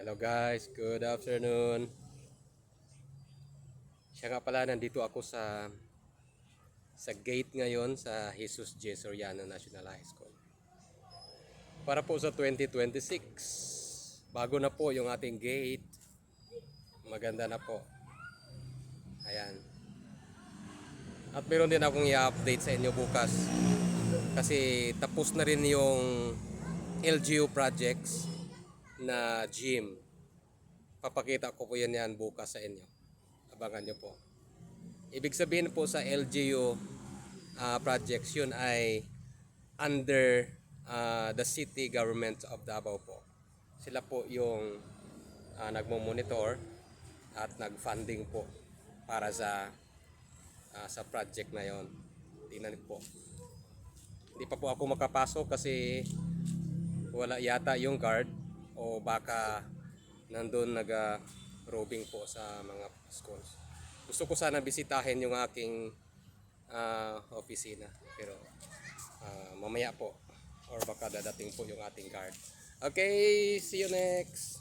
Hello guys, good afternoon. Siya nga pala, nandito ako sa gate ngayon sa Jesus J. Soriano National High School. Para po sa 2026. Bago na po yung ating gate. Maganda na po. Ayan. At meron din akong i-update sa inyo bukas. Kasi tapos na rin yung LGU projects na gym. Papakita ko po yan bukas sa inyo. Abangan nyo po. Ibig sabihin po sa LGU projects, yun ay under the city government of Davao po. Sila po yung nagmo-monitor at nag-funding po para sa project na yon. Tingnan po. Hindi pa po ako makapasok kasi wala yata yung guard o baka nandun nag-roving po sa mga schools. Gusto ko sana bisitahin yung aking opisina pero mamaya po or baka dadating po yung ating guard. Okay, see you next.